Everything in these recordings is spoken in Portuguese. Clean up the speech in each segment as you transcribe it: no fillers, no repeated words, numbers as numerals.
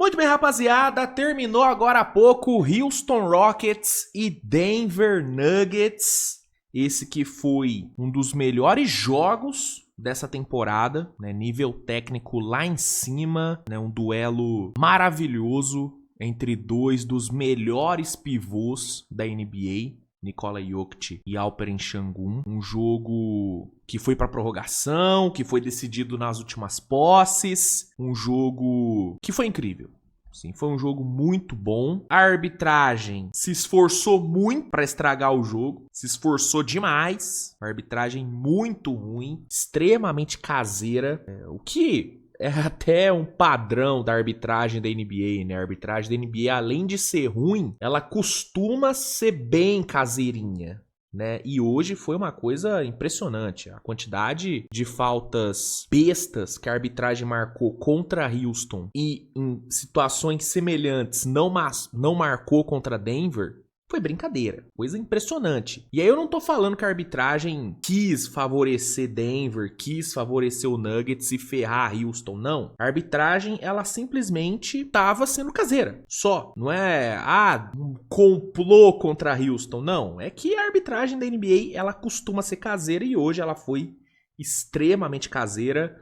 Muito bem, rapaziada, terminou agora há pouco Houston Rockets e Denver Nuggets. Esse que foi um dos melhores jogos dessa temporada, né? Nível técnico lá em cima, né? Um duelo maravilhoso entre dois dos melhores pivôs da NBA. Nikola Jokic e Alperen Sengun, um jogo que foi para prorrogação, que foi decidido nas últimas posses, um jogo que foi incrível. Sim, foi um jogo muito bom. A arbitragem se esforçou muito para estragar o jogo, se esforçou demais. Uma arbitragem muito ruim, extremamente caseira, o que é até um padrão da arbitragem da NBA, né? A arbitragem da NBA, além de ser ruim, ela costuma ser bem caseirinha, né? E hoje foi uma coisa impressionante. A quantidade de faltas bestas que a arbitragem marcou contra Houston e em situações semelhantes não marcou contra Denver foi brincadeira, coisa impressionante. E aí eu não tô falando que a arbitragem quis favorecer Denver, quis favorecer o Nuggets e ferrar Houston, não. A arbitragem, ela simplesmente tava sendo caseira, só. Não é, um complô contra Houston, não. É que a arbitragem da NBA, ela costuma ser caseira e hoje ela foi extremamente caseira.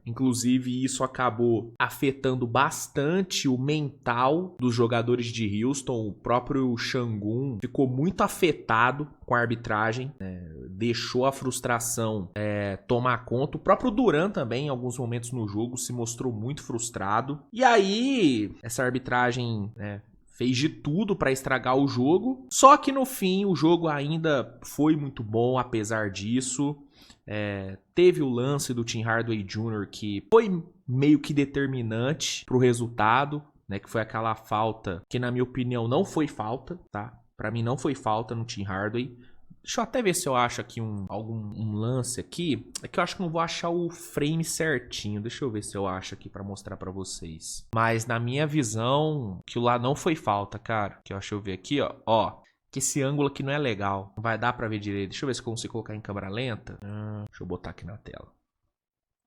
Inclusive isso acabou afetando bastante o mental dos jogadores de Houston. O próprio Sengun ficou muito afetado com a arbitragem, deixou a frustração tomar conta. O próprio Durant também, em alguns momentos no jogo, se mostrou muito frustrado. E aí, essa arbitragem fez de tudo para estragar o jogo. Só que no fim, o jogo ainda foi muito bom, apesar disso. Teve o lance do Tim Hardaway Jr. que foi meio que determinante pro resultado, né? Que foi aquela falta que, na minha opinião, não foi falta, tá? Pra mim não foi falta no Tim Hardaway. Deixa eu até ver se eu acho aqui algum lance aqui. É que eu acho que não vou achar o frame certinho. Deixa eu ver se eu acho aqui pra mostrar pra vocês. Mas na minha visão, aquilo lá não foi falta, cara. Deixa eu ver aqui, ó. Que esse ângulo aqui não é legal. Não vai dar pra ver direito. Deixa eu ver se eu consigo colocar em câmera lenta. Deixa eu botar aqui na tela.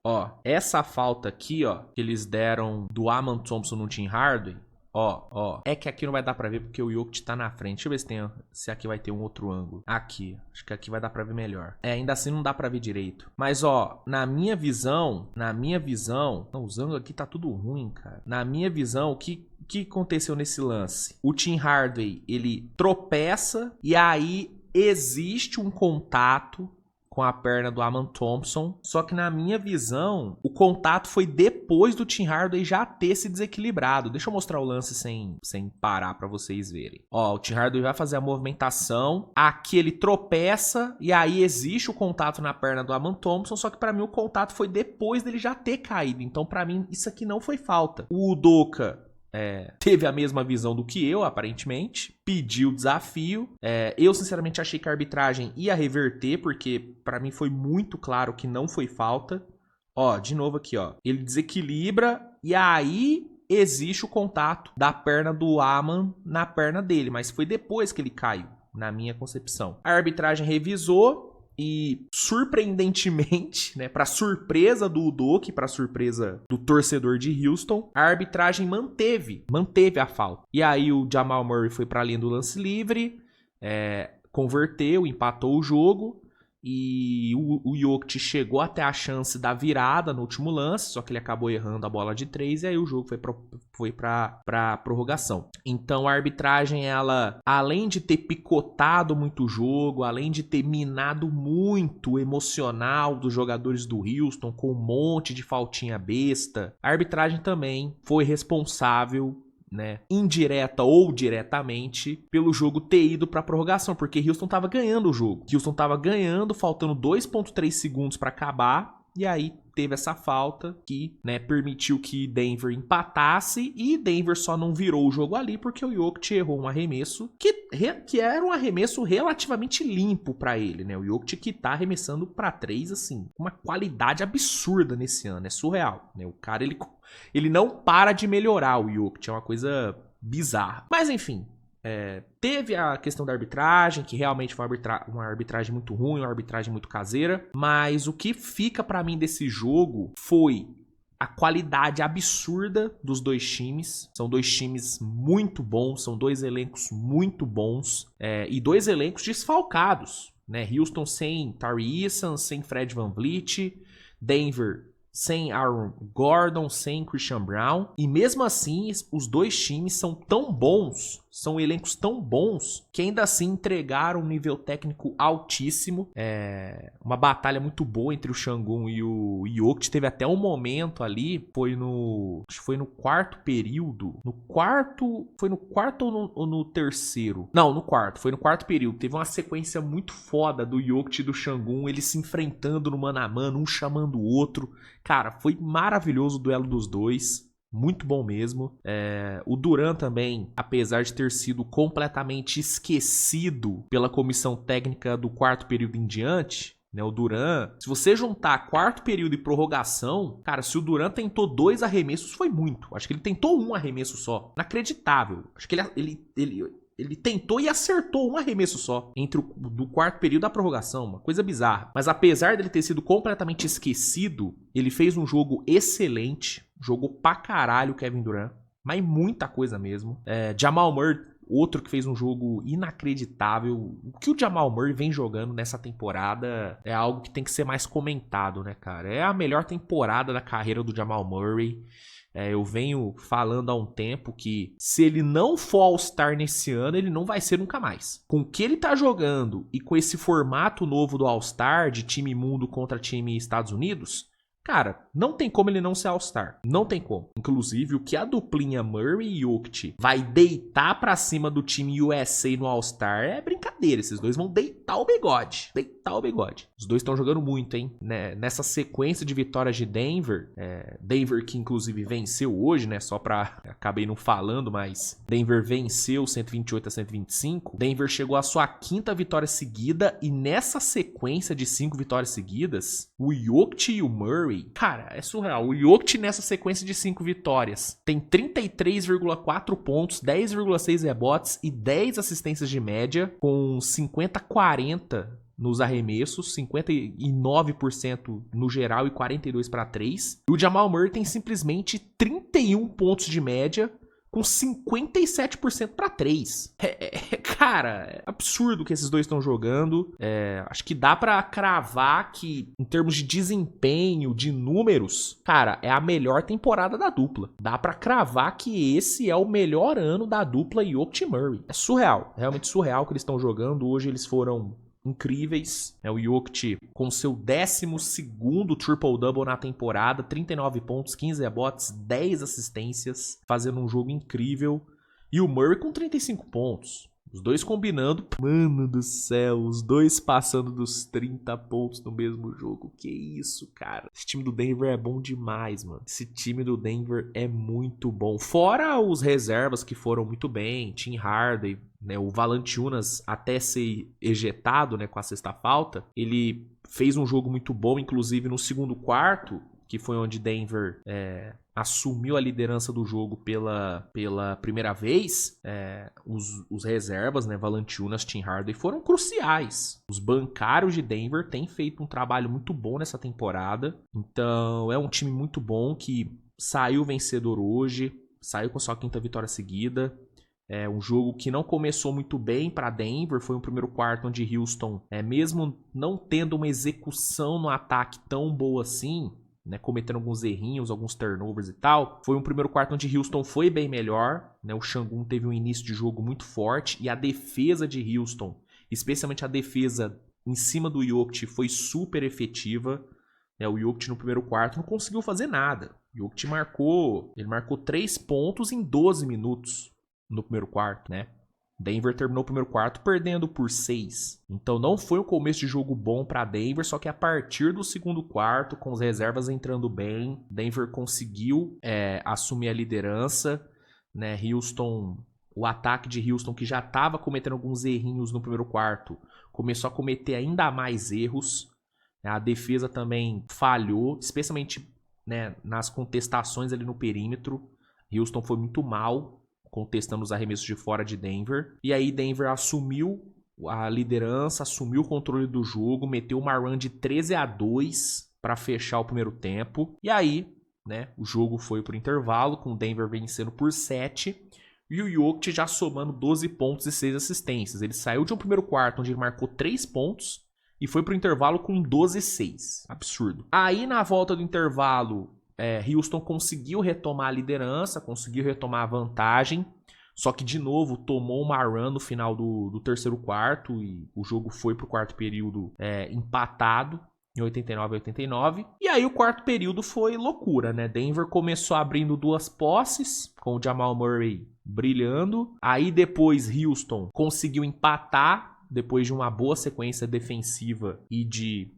Ó, essa falta aqui, ó, que eles deram do Amen Thompson no Tim Hardaway. Ó. É que aqui não vai dar pra ver porque o Jokic tá na frente. Deixa eu ver se aqui vai ter um outro ângulo. Aqui. Acho que aqui vai dar pra ver melhor. Ainda assim não dá pra ver direito. Mas, ó, na minha visão... Não, os ângulos aqui tá tudo ruim, cara. Na minha visão, o que aconteceu nesse lance? O Tim Hardaway, ele tropeça e aí existe um contato com a perna do Amen Thompson. Só que na minha visão, o contato foi depois do Tim Hardaway já ter se desequilibrado. Deixa eu mostrar o lance sem parar pra vocês verem. Ó, o Tim Hardaway vai fazer a movimentação. Aqui ele tropeça e aí existe o contato na perna do Amen Thompson. Só que pra mim o contato foi depois dele já ter caído. Então pra mim isso aqui não foi falta. O Udoka teve a mesma visão do que eu, aparentemente. Pediu o desafio. Eu, sinceramente, achei que a arbitragem ia reverter, porque pra mim foi muito claro que não foi falta. Ó, de novo aqui, ó. Ele desequilibra e aí existe o contato da perna do Amen na perna dele. Mas foi depois que ele caiu, na minha concepção. A arbitragem revisou. E, surpreendentemente, né, para surpresa do Udoka e para surpresa do torcedor de Houston, a arbitragem manteve a falta. E aí o Jamal Murray foi para a linha do lance livre, converteu, empatou o jogo. E o Jokic chegou até a chance da virada no último lance, só que ele acabou errando a bola de 3 e aí o jogo foi pra prorrogação. Então a arbitragem, ela, além de ter picotado muito o jogo, além de ter minado muito o emocional dos jogadores do Houston com um monte de faltinha besta, a arbitragem também foi responsável, né, indireta ou diretamente, pelo jogo ter ido pra prorrogação, porque Houston tava ganhando o jogo. Houston tava ganhando, faltando 2,3 segundos pra acabar, e aí teve essa falta que, né, permitiu que Denver empatasse, e Denver só não virou o jogo ali porque o Jokic errou um arremesso que era um arremesso relativamente limpo pra ele, né? O Jokic que tá arremessando pra 3, assim, com uma qualidade absurda nesse ano, é surreal, né? O cara, ele não para de melhorar, o Jokic, é uma coisa bizarra. Mas enfim, teve a questão da arbitragem, que realmente foi uma arbitragem muito ruim, uma arbitragem muito caseira. Mas o que fica pra mim desse jogo foi a qualidade absurda dos dois times. São dois times muito bons, são dois elencos muito bons e dois elencos desfalcados, né? Houston sem Tari Eason, sem Fred VanVleet, Denver sem Aaron Gordon, sem Christian Brown. E mesmo assim, os dois times são tão bons, são elencos tão bons, que ainda assim entregaram um nível técnico altíssimo. Uma batalha muito boa entre o Sengun e o Jokic. Teve até um momento ali, acho que foi no quarto período. Foi no quarto ou no terceiro? Não, no quarto. Foi no quarto período. Teve uma sequência muito foda do Jokic e do Sengun, eles se enfrentando no mano a mano, um chamando o outro. Cara, foi maravilhoso o duelo dos dois. Muito bom mesmo. O Durant também, apesar de ter sido completamente esquecido pela comissão técnica do quarto período em diante, né? O Durant, se você juntar quarto período e prorrogação, cara, se o Durant tentou 2 arremessos, foi muito. Acho que ele tentou 1 arremesso só. Inacreditável. Acho que ele tentou e acertou 1 arremesso só entre do quarto período da prorrogação, uma coisa bizarra. Mas apesar dele ter sido completamente esquecido, ele fez um jogo excelente, jogou pra caralho o Kevin Durant, mas muita coisa mesmo. Jamal Murray, outro que fez um jogo inacreditável. O que o Jamal Murray vem jogando nessa temporada é algo que tem que ser mais comentado, né, cara? É a melhor temporada da carreira do Jamal Murray. Eu venho falando há um tempo que se ele não for All-Star nesse ano, ele não vai ser nunca mais. Com o que ele tá jogando e com esse formato novo do All-Star, de time mundo contra time Estados Unidos, cara, não tem como ele não ser All-Star. Não tem como. Inclusive, o que a duplinha Murray e Jokic vai deitar pra cima do time USA no All-Star é brincadeira. Esses dois vão deitar o bigode. Deitar o bigode. Os dois estão jogando muito, hein? Nessa sequência de vitórias de Denver. Denver que, inclusive, venceu hoje, né? Só pra... Acabei não falando, mas... Denver venceu 128-125. Denver chegou à sua 5ª vitória seguida. E nessa sequência de 5 vitórias seguidas, o Jokic e o Murray, cara, é surreal. O Jokic nessa sequência de 5 vitórias tem 33,4 pontos, 10,6 rebotes e 10 assistências de média, com 50-40 nos arremessos, 59% no geral e 42% para 3. E o Jamal Murray tem simplesmente 31 pontos de média, com 57% para 3. Cara, é absurdo que esses dois estão jogando. Acho que dá pra cravar que, em termos de desempenho, de números, cara, é a melhor temporada da dupla. Dá pra cravar que esse é o melhor ano da dupla Jokic e Murray. É surreal, realmente surreal o que eles estão jogando. Hoje eles foram incríveis. O Jokic com seu 12º triple-double na temporada, 39 pontos, 15 rebotes, 10 assistências, fazendo um jogo incrível. E o Murray com 35 pontos. Os dois combinando. Mano do céu, os dois passando dos 30 pontos no mesmo jogo. Que isso, cara. Esse time do Denver é bom demais, mano. Esse time do Denver é muito bom. Fora os reservas que foram muito bem. Tim Hardaway, né, o Valanciunas até ser ejetado, né, com a 6ª falta. Ele fez um jogo muito bom, inclusive no segundo quarto, que foi onde Denver assumiu a liderança do jogo pela primeira vez. Os reservas, né, Valanciunas, Tim Hardaway, foram cruciais. Os bancários de Denver têm feito um trabalho muito bom nessa temporada. Então é um time muito bom que saiu vencedor hoje, saiu com a sua 5ª vitória seguida. É um jogo que não começou muito bem para Denver. Foi um primeiro quarto onde Houston, mesmo não tendo uma execução no ataque tão boa assim, né, cometendo alguns errinhos, alguns turnovers e tal, foi um primeiro quarto onde Houston foi bem melhor, né? O Sengun teve um início de jogo muito forte e a defesa de Houston, especialmente a defesa em cima do Jokic, foi super efetiva. O Jokic no primeiro quarto não conseguiu fazer nada. O Jokic marcou 3 pontos em 12 minutos no primeiro quarto, né? Denver terminou o primeiro quarto perdendo por 6. Então não foi um começo de jogo bom para Denver, só que a partir do segundo quarto, com as reservas entrando bem, Denver conseguiu assumir a liderança, né? O ataque de Houston, que já estava cometendo alguns errinhos no primeiro quarto, começou a cometer ainda mais erros. A defesa também falhou, especialmente, né, nas contestações ali no perímetro. Houston foi muito mal contestando os arremessos de fora de Denver. E aí Denver assumiu a liderança, assumiu o controle do jogo, meteu uma run de 13-2 para fechar o primeiro tempo. E aí né? O jogo foi pro intervalo, com o Denver vencendo por 7. E o Jokic já somando 12 pontos e 6 assistências. Ele saiu de um primeiro quarto onde ele marcou 3 pontos e foi pro intervalo com 12-6. Absurdo. Aí na volta do intervalo, Houston conseguiu retomar a liderança, conseguiu retomar a vantagem. Só que de novo tomou uma run no final do terceiro quarto e o jogo foi pro quarto período empatado. Em 89-89. E aí o quarto período foi loucura, né? Denver começou abrindo 2 posses, com o Jamal Murray brilhando. Aí depois Houston conseguiu empatar, depois de uma boa sequência defensiva e de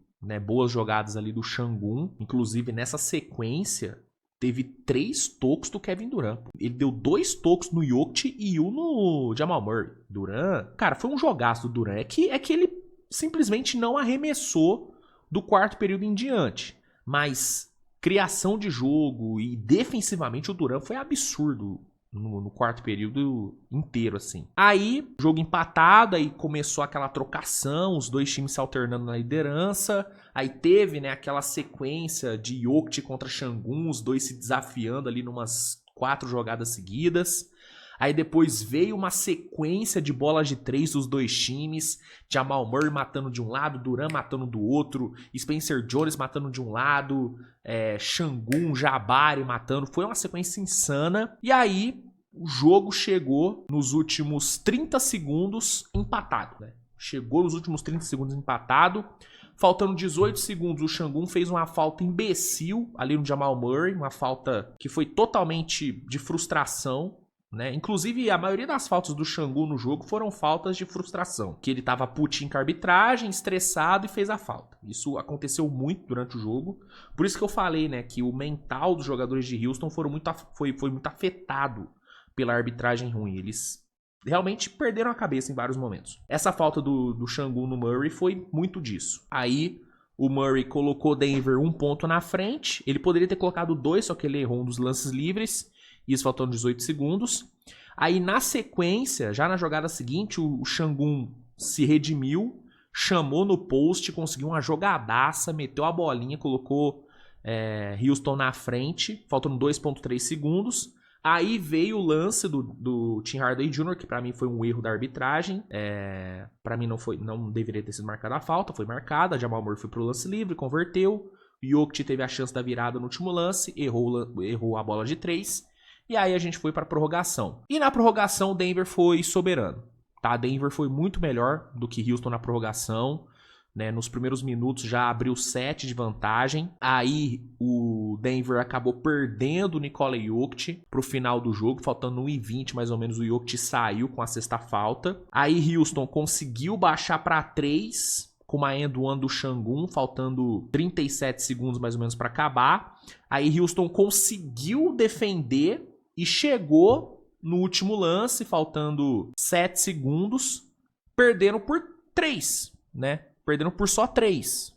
boas jogadas ali do Sengun. Inclusive nessa sequência teve 3 tocos do Kevin Durant. Ele deu 2 tocos no Jokic e 1 no Jamal Murray. Durant, cara, foi um jogaço do Durant. É que ele simplesmente não arremessou do quarto período em diante. Mas criação de jogo e defensivamente o Durant foi absurdo no quarto período inteiro, assim. Aí, jogo empatado, aí começou aquela trocação, os dois times se alternando na liderança. Aí teve, aquela sequência de Jokic contra Sengun, os dois se desafiando ali numas 4 jogadas seguidas. Aí depois veio uma sequência de bolas de 3 dos dois times. Jamal Murray matando de um lado, Durant matando do outro, Spencer Jones matando de um lado, Sengun, Jabari matando. Foi uma sequência insana. E aí o jogo chegou nos últimos 30 segundos empatado, né? Chegou nos últimos 30 segundos empatado. Faltando 18 segundos, o Sengun fez uma falta imbecil ali no Jamal Murray. Uma falta que foi totalmente de frustração. Inclusive, a maioria das faltas do Sengun no jogo foram faltas de frustração. Que ele tava putinho com a arbitragem, estressado e fez a falta. Isso aconteceu muito durante o jogo. Por isso que eu falei, que o mental dos jogadores de Houston foi muito afetado pela arbitragem ruim. Eles realmente perderam a cabeça em vários momentos. Essa falta do Sengun no Murray foi muito disso. Aí o Murray colocou Denver 1 ponto na frente. Ele poderia ter colocado 2, só que ele errou um dos lances livres. Isso faltando 18 segundos. Aí na sequência, já na jogada seguinte, o Sengun se redimiu, chamou no post, conseguiu uma jogadaça, meteu a bolinha, colocou Houston na frente, faltando 2.3 segundos. Aí veio o lance do Tim Hardaway Jr., que pra mim foi um erro da arbitragem. Pra mim não deveria ter sido marcada a falta, foi marcada. Jamal Murray foi pro lance livre, converteu. Jokic teve a chance da virada no último lance, errou a bola de 3. E aí a gente foi para a prorrogação. E na prorrogação o Denver foi soberano. Tá? Denver foi muito melhor do que Houston na prorrogação. Nos primeiros minutos já abriu 7 de vantagem. Aí o Denver acabou perdendo o Nikola Jokic pro final do jogo. Faltando 1:20 mais ou menos, o Jokic saiu com a sexta falta. Aí Houston conseguiu baixar para 3 com uma end one do Sengun, faltando 37 segundos mais ou menos para acabar. Aí Houston conseguiu defender e chegou no último lance, faltando 7 segundos, perdendo por 3, Perdendo por só 3,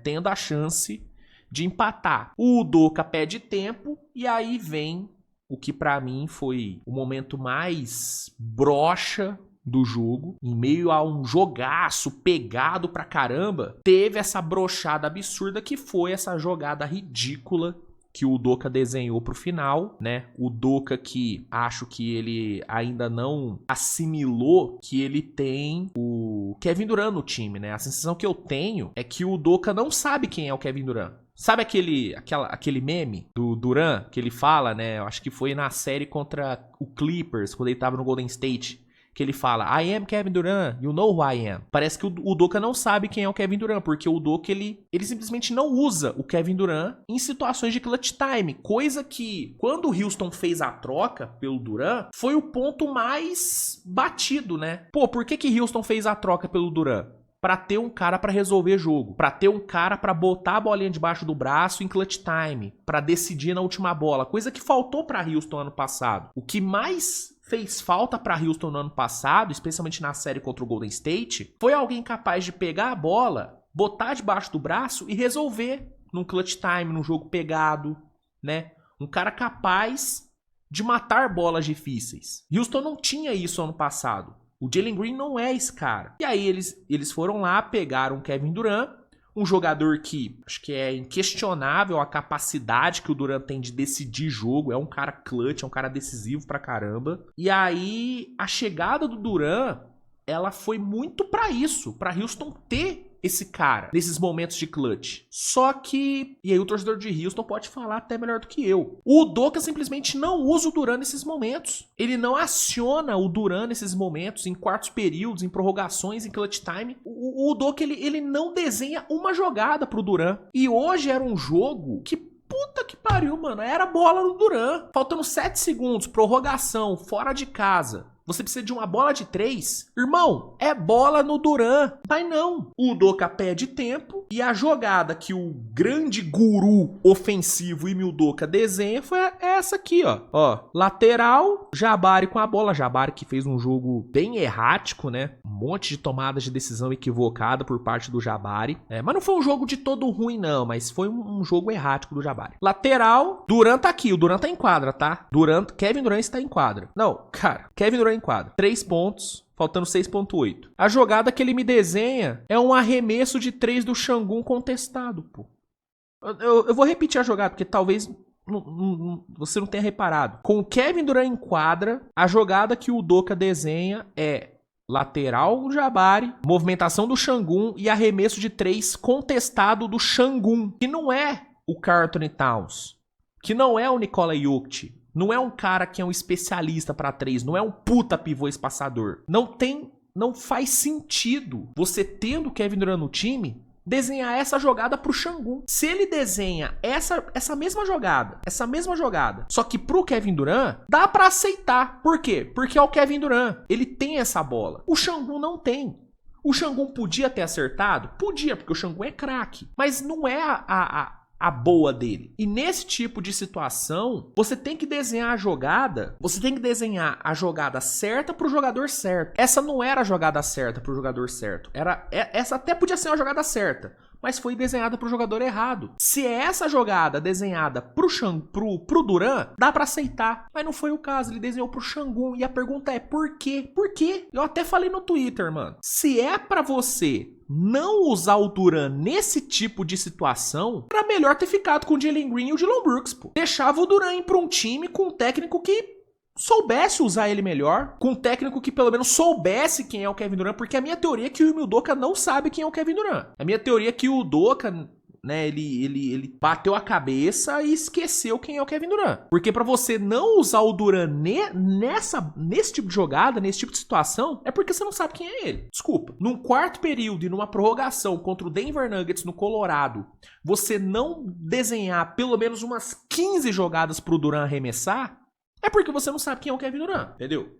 Tendo a chance de empatar. O Udoka pede tempo e aí vem o que pra mim foi o momento mais broxa do jogo, em meio a um jogaço pegado pra caramba, teve essa brochada absurda que foi essa jogada ridícula que o Udoka desenhou pro final, O Udoka que acho que ele ainda não assimilou que ele tem o Kevin Durant no time, A sensação que eu tenho é que o Udoka não sabe quem é o Kevin Durant. Sabe aquele meme do Durant que ele fala, Eu acho que foi na série contra o Clippers, quando ele tava no Golden State, que ele fala, I am Kevin Durant, you know who I am. Parece que o Udoka não sabe quem é o Kevin Durant, porque o Udoka, ele simplesmente não usa o Kevin Durant em situações de clutch time, coisa que, quando o Houston fez a troca pelo Durant, foi o ponto mais batido, Pô, por que Houston fez a troca pelo Durant? Pra ter um cara pra resolver jogo, pra ter um cara pra botar a bolinha debaixo do braço em clutch time, pra decidir na última bola, coisa que faltou pra Houston ano passado. O que mais fez falta para Houston no ano passado, especialmente na série contra o Golden State, foi alguém capaz de pegar a bola, botar debaixo do braço e resolver num clutch time, num jogo pegado, Um cara capaz de matar bolas difíceis. Houston não tinha isso ano passado. O Jalen Green não é esse cara. E aí eles foram lá, pegaram o Kevin Durant. Um jogador que acho que é inquestionável a capacidade que o Durant tem de decidir jogo. É um cara clutch, é um cara decisivo pra caramba. E aí, a chegada do Durant, ela foi muito pra isso, pra Houston ter esse cara nesses momentos de clutch. Só que, e aí o torcedor de Houston pode falar até melhor do que eu, o Udoka simplesmente não usa o Durant nesses momentos. Ele não aciona o Durant nesses momentos, em quartos períodos, em prorrogações, em clutch time. O Udoka, ele não desenha uma jogada pro Durant. E hoje era um jogo que, puta que pariu, mano, era bola no Durant. Faltando 7 segundos, prorrogação, fora de casa. Você precisa de uma bola de 3? Irmão, é bola no Durant. Mas não. O Udoka pede tempo e a jogada que o grande guru ofensivo Ime Udoka desenha foi essa aqui, ó. Ó, lateral, Jabari com a bola. Jabari que fez um jogo bem errático, né? Um monte de tomadas de decisão equivocada por parte do Jabari. Mas não foi um jogo de todo ruim, não. Mas foi um jogo errático do Jabari. Lateral, Durant tá aqui. O Durant tá em quadra, tá? Kevin Durant está em quadra. Não, cara, Kevin Durant em quadra. 3 pontos, faltando 6.8. A jogada que ele me desenha é um arremesso de 3 do Sengun contestado, pô. Eu vou repetir a jogada, porque talvez você não tenha reparado. Com o Kevin Durant em quadra, a jogada que o Udoka desenha é lateral do Jabari, movimentação do Sengun e arremesso de 3 contestado do Sengun, que não é o Karl Anthony Towns, que não é o Nikola Jokic. Não é um cara que é um especialista pra 3, não é um puta pivô espaçador. Não faz sentido você tendo o Kevin Durant no time desenhar essa jogada pro Sengun. Se ele desenha essa mesma jogada, só que pro Kevin Durant, dá pra aceitar. Por quê? Porque é o Kevin Durant, ele tem essa bola. O Sengun não tem. O Sengun podia ter acertado? Podia, porque o Sengun é craque. Mas não é a boa dele. E nesse tipo de situação, você tem que desenhar a jogada, certa pro jogador certo. Essa não era a jogada certa pro jogador certo. Essa até podia ser uma jogada certa, mas foi desenhada pro jogador errado. Se é essa jogada desenhada pro Durant, dá pra aceitar. Mas não foi o caso, ele desenhou pro Sengun. E a pergunta é, por quê? Por quê? Eu até falei no Twitter, mano. Se é pra você não usar o Durant nesse tipo de situação, era melhor ter ficado com o Jalen Green e o Dillon Brooks, pô. Deixava o Durant ir pra um time com um técnico que soubesse usar ele melhor, com um técnico que pelo menos soubesse quem é o Kevin Durant, porque a minha teoria é que o Ime Udoka não sabe quem é o Kevin Durant. A minha teoria é que o Udoka, né, ele bateu a cabeça e esqueceu quem é o Kevin Durant. Porque pra você não usar o Durant nesse tipo de jogada, nesse tipo de situação, é porque você não sabe quem é ele. Desculpa. Num quarto período e numa prorrogação contra o Denver Nuggets no Colorado, você não desenhar pelo menos umas 15 jogadas pro Durant arremessar, é porque você não sabe quem é o Kevin Durant, entendeu?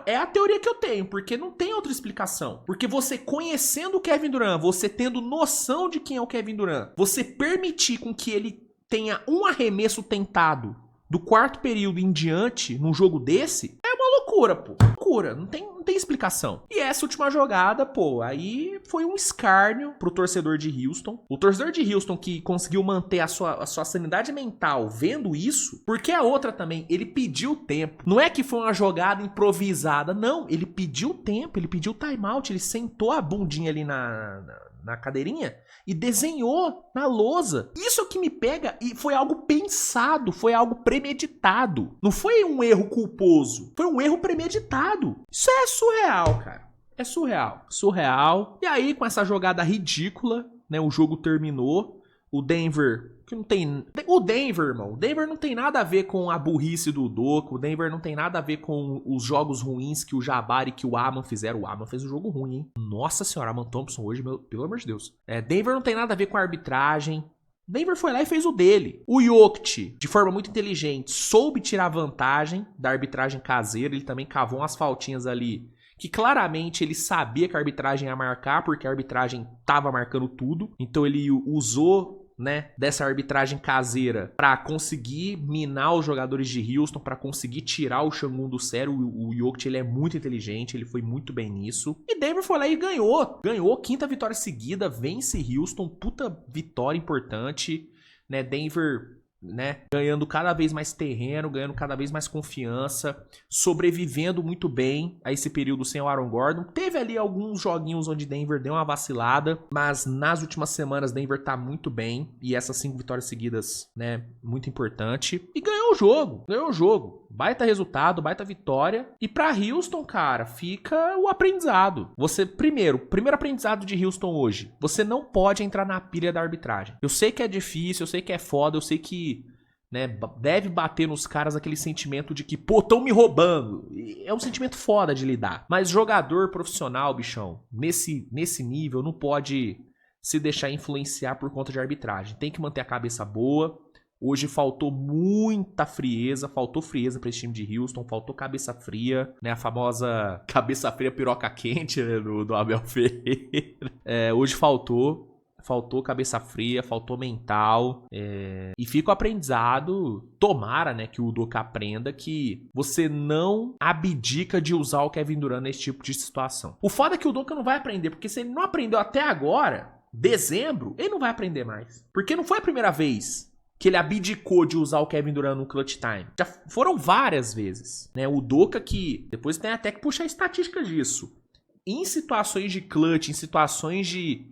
É a teoria que eu tenho, porque não tem outra explicação. Porque você conhecendo o Kevin Durant, você tendo noção de quem é o Kevin Durant, você permitir com que ele tenha um arremesso tentado do quarto período em diante num jogo desse, é uma loucura, pô. Loucura, não tem explicação. E essa última jogada, pô, aí foi um escárnio pro torcedor de Houston. O torcedor de Houston que conseguiu manter a sua sanidade mental vendo isso, porque a outra também, ele pediu tempo. Não é que foi uma jogada improvisada, não. Ele pediu tempo, ele pediu timeout, ele sentou a bundinha ali na cadeirinha e desenhou na lousa. Isso é o que me pega, e foi algo pensado, foi algo premeditado. Não foi um erro culposo, foi um erro premeditado. Isso é surreal, cara. É surreal. Surreal. E aí, com essa jogada ridícula, né, o jogo terminou. O Denver, que não tem... O Denver, irmão, o Denver não tem nada a ver com a burrice do Udoka, o Denver não tem nada a ver com os jogos ruins que o Jabari e que o Aman fizeram. O Aman fez um jogo ruim, hein? Nossa senhora, Aman Thompson hoje, pelo amor de Deus. Denver não tem nada a ver com a arbitragem. Denver foi lá e fez o dele. O Jokic, de forma muito inteligente, soube tirar vantagem da arbitragem caseira. Ele também cavou umas faltinhas ali que claramente ele sabia que a arbitragem ia marcar, porque a arbitragem tava marcando tudo. Então ele usou, né, dessa arbitragem caseira para conseguir minar os jogadores de Houston, para conseguir tirar o Sengun do sério. O Jokic, ele é muito inteligente, ele foi muito bem nisso. E Denver foi lá e ganhou. Ganhou, quinta vitória seguida, vence Houston, puta vitória importante, né? Denver né, ganhando cada vez mais terreno, ganhando cada vez mais confiança, sobrevivendo muito bem a esse período sem o Aaron Gordon. Teve ali alguns joguinhos onde Denver deu uma vacilada, mas nas últimas semanas Denver tá muito bem, e essas 5 vitórias seguidas, né, muito importante. E ganhou o jogo. Baita resultado, baita vitória. E pra Houston, cara, fica o aprendizado. Primeiro aprendizado de Houston hoje, você não pode entrar na pilha da arbitragem. Eu sei que é difícil, eu sei que é foda, eu sei que, né, deve bater nos caras aquele sentimento de que, pô, tão me roubando. É um sentimento foda de lidar. Mas jogador profissional, bichão, nesse nível, não pode se deixar influenciar por conta de arbitragem. Tem que manter a cabeça boa. Hoje faltou muita frieza, faltou frieza para esse time de Houston, faltou cabeça fria, né? A famosa cabeça fria piroca quente, né, do Abel Ferreira. Hoje faltou cabeça fria, faltou mental. E fica o aprendizado, tomara, né, que o Udoka aprenda que você não abdica de usar o Kevin Durant nesse tipo de situação. O foda é que o Udoka não vai aprender, porque se ele não aprendeu até agora, dezembro, ele não vai aprender mais. Porque não foi a primeira vez que ele abdicou de usar o Kevin Durant no clutch time. Já foram várias vezes, né? O Udoka, que depois tem até que puxar estatísticas disso. Em situações de clutch, em situações de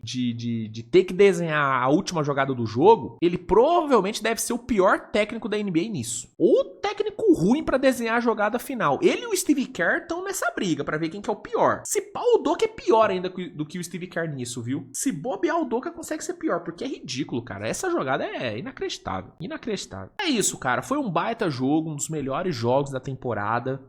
ter que desenhar a última jogada do jogo, ele provavelmente deve ser o pior técnico da NBA nisso. Ou técnico ruim pra desenhar a jogada final. Ele e o Steve Kerr estão nessa briga pra ver quem que é o pior. Se pá, o Udoka é pior ainda do que o Steve Kerr nisso, viu? Se bobear, o Udoka consegue ser pior, porque é ridículo, cara. Essa jogada é inacreditável. Inacreditável. É isso, cara. Foi um baita jogo, um dos melhores jogos da temporada.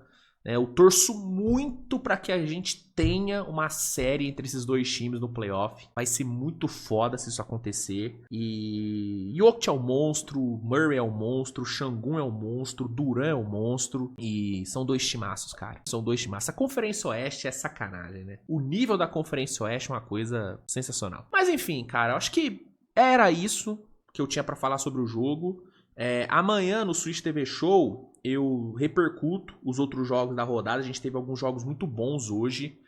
Eu torço muito para que a gente tenha uma série entre esses dois times no playoff. Vai ser muito foda se isso acontecer. E Jokic é um monstro, Murray é um monstro, Şengün é um monstro, Durant é um monstro. E são dois timaços, cara. São dois timaços. A Conferência Oeste é sacanagem, né? O nível da Conferência Oeste é uma coisa sensacional. Mas enfim, cara, eu acho que era isso que eu tinha para falar sobre o jogo. Amanhã no Switch TV Show eu repercuto os outros jogos da rodada. A gente teve alguns jogos muito bons hoje.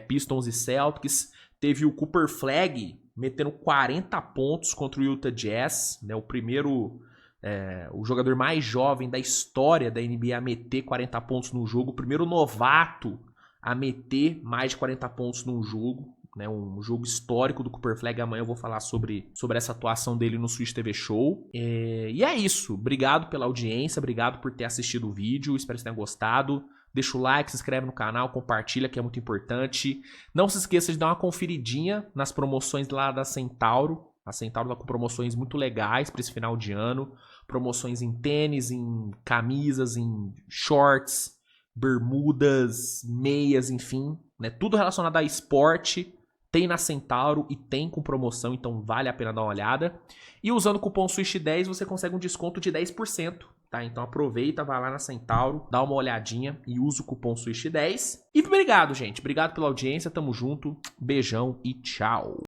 Pistons e Celtics. Teve o Cooper Flagg metendo 40 pontos contra o Utah Jazz, né? O jogador mais jovem da história da NBA a meter 40 pontos no jogo. O primeiro novato a meter mais de 40 pontos num jogo. Né, um jogo histórico do Cooper Flagg. Amanhã eu vou falar sobre essa atuação dele no Switch TV Show. E é isso. Obrigado pela audiência, obrigado por ter assistido o vídeo. Espero que você tenha gostado. Deixa o like, se inscreve no canal, compartilha, que é muito importante. Não se esqueça de dar uma conferidinha nas promoções lá da Centauro. A Centauro tá com promoções muito legais para esse final de ano. Promoções em tênis, em camisas, em shorts, bermudas, meias, enfim. Né, tudo relacionado a esporte. Tem na Centauro e tem com promoção, então vale a pena dar uma olhada. E usando o cupom SWISH10 você consegue um desconto de 10%, tá? Então aproveita, vai lá na Centauro, dá uma olhadinha e usa o cupom SWISH10. E obrigado, gente. Obrigado pela audiência, tamo junto. Beijão e tchau.